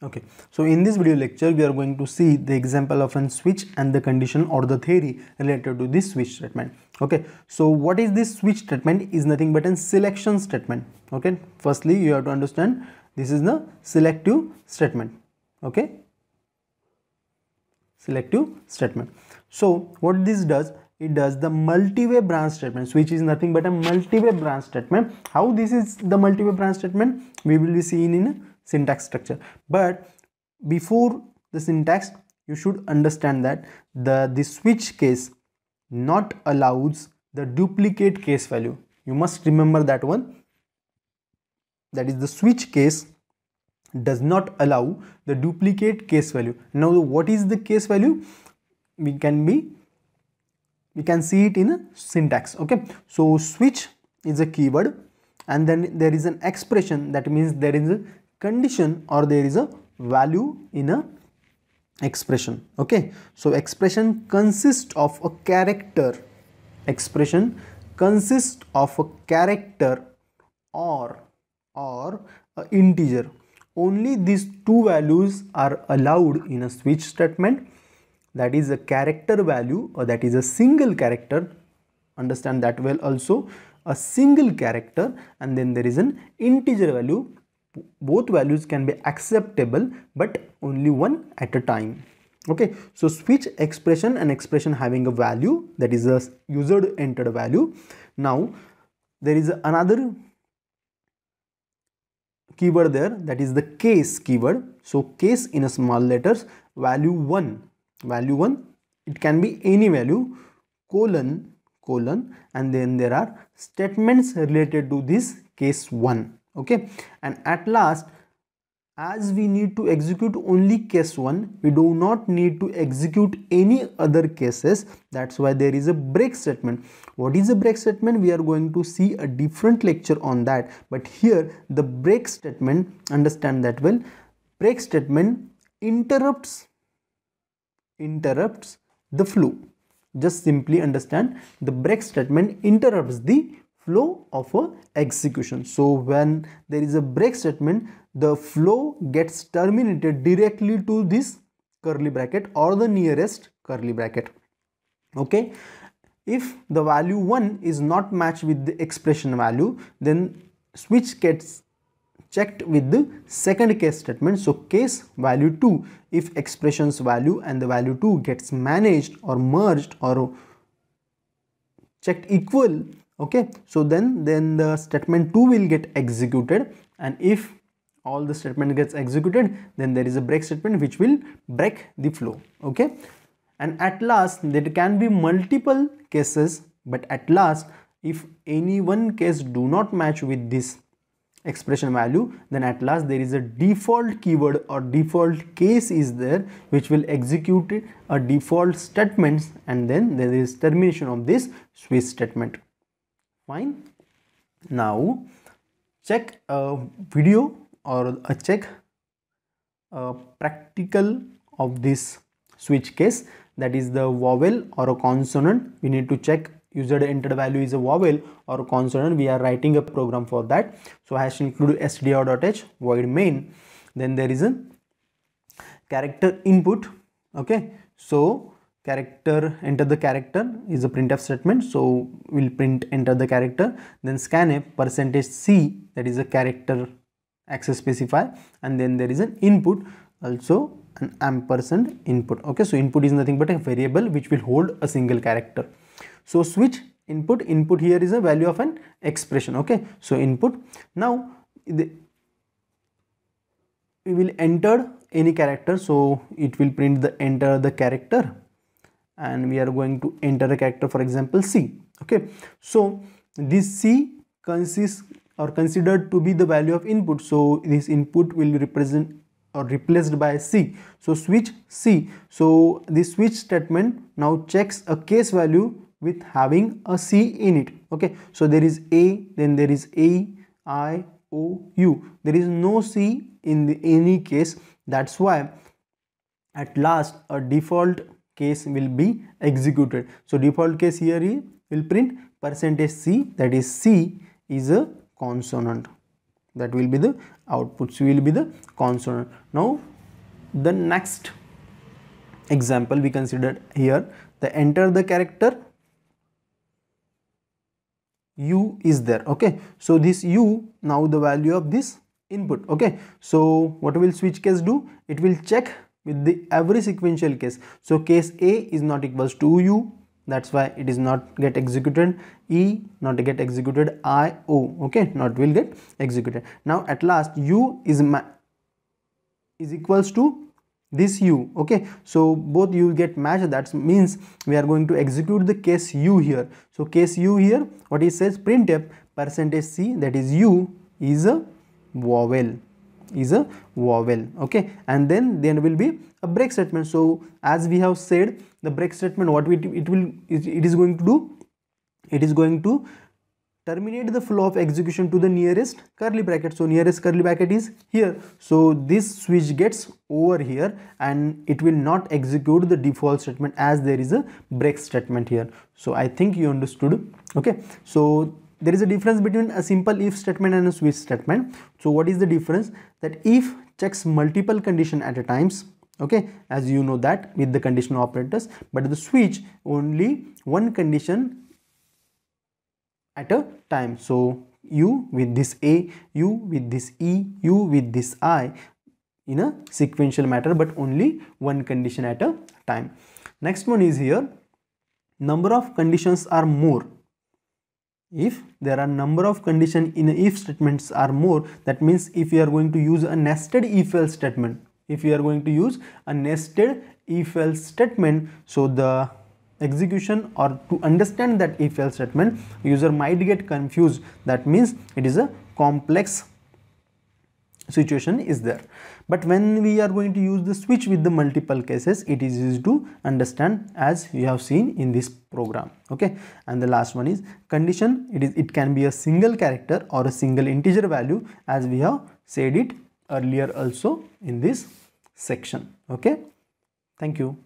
Okay, so in this video lecture we are going to see the example of a switch and the condition or the theory related to this switch statement. Okay, so what is this switch statement is nothing but a selection statement. Okay, firstly you have to understand this is the selective statement. Okay, selective statement. So what this does, it does the multi-way branch statement. Switch is nothing but a multi-way branch statement. How this is the multi-way branch statement we will be seeing in syntax structure, but before the syntax you should understand that the switch case not allows the duplicate case value. You must remember that one, that is the switch case does not allow the duplicate case value. Now what is the case value? We can see it in a syntax. Okay, so switch is a keyword and then there is an expression, that means there is a condition or there is a value in a expression. Okay, so expression consists of a character, expression consists of a character or a integer. Only these two values are allowed in a switch statement, that is a character value or that is a single character, understand that well, also a single character, and then there is an integer value. Both values can be acceptable but only one at a time. Okay, so switch expression and expression having a value, that is a user entered value. Now there is another keyword there, that is the case keyword. So case in a small letters, value 1, it can be any value, colon, and then there are statements related to this case 1. Okay, and at last, as we need to execute only case 1, we do not need to execute any other cases. That's why there is a break statement. What is a break statement? We are going to see a different lecture on that, but here the break statement, understand that well, break statement interrupts the flow. Just simply understand, the break statement interrupts the flow of a execution. So when there is a break statement, the flow gets terminated directly to this curly bracket or the nearest curly bracket. Okay, if the value 1 is not matched with the expression value, then switch gets checked with the second case statement. So case value 2, if expressions value and the value 2 gets managed or merged or checked equal, okay, so then the statement 2 will get executed, and if all the statement gets executed, then there is a break statement which will break the flow. Okay, and at last there can be multiple cases, but at last if any one case do not match with this expression value, then at last there is a default keyword or default case is there which will execute a default statements, and then there is termination of this switch statement. Fine. Now check a video or check a practical of this switch case, that is the vowel or a consonant. We need to check user entered value is a vowel or a consonant. We are writing a program for that. So hash include str.h void main. Then there is a character input. Okay, so character, enter the character is a printf statement, so we'll print enter the character. Then scanf %c, that is a character access specifier, and then there is an input, also an ampersand input. Okay, so input is nothing but a variable which will hold a single character. So switch input here is a value of an expression. Okay, so input. Now we will enter any character, so it will print the enter the character, and we are going to enter a character, for example C. Okay, so this C consists or considered to be the value of input, so this input will represent or replaced by C. So switch C. So this switch statement now checks a case value with having a C in it. Okay, so there is A, then there is A, I, O, U. There is no C in any case. That's why at last a default case will be executed. So default case here will print %c, that is C is a consonant. that will be the outputs, will be the consonant. Now the next example we considered here, the enter the character u is there. Okay, so this u, now the value of this input. Okay, so what will switch case do? It will check with the every sequential case. So case A is not equals to u, that's why it is not get executed. E not get executed. I, O, okay, not will get executed. Now at last u is equals to this u. Okay, so both you get matched. That means we are going to execute the case u here. So case u here, what it says, printf %c, that is u is a vowel, okay, and then there will be a break statement. So as we have said, the break statement, what it is going to do, it is going to terminate the flow of execution to the nearest curly bracket. So nearest curly bracket is here, so this switch gets over here and it will not execute the default statement as there is a break statement here. So I think you understood. Okay, so there is a difference between a simple if statement and a switch statement. So what is the difference? That if checks multiple condition at a times, okay, as you know that with the conditional operators, but the switch only one condition at a time. So u with this A, u with this E, u with this I in a sequential matter, but only one condition at a time. Next one is here, number of conditions are more. If there are number of conditions in if statements are more, that means if you are going to use a nested if else statement, so the execution, or to understand that if else statement, user might get confused. That means it is a complex situation is there. But when we are going to use the switch with the multiple cases, it is easy to understand as you have seen in this program. Okay, and the last one is condition. It can be a single character or a single integer value, as we have said it earlier also in this section. Okay, thank you.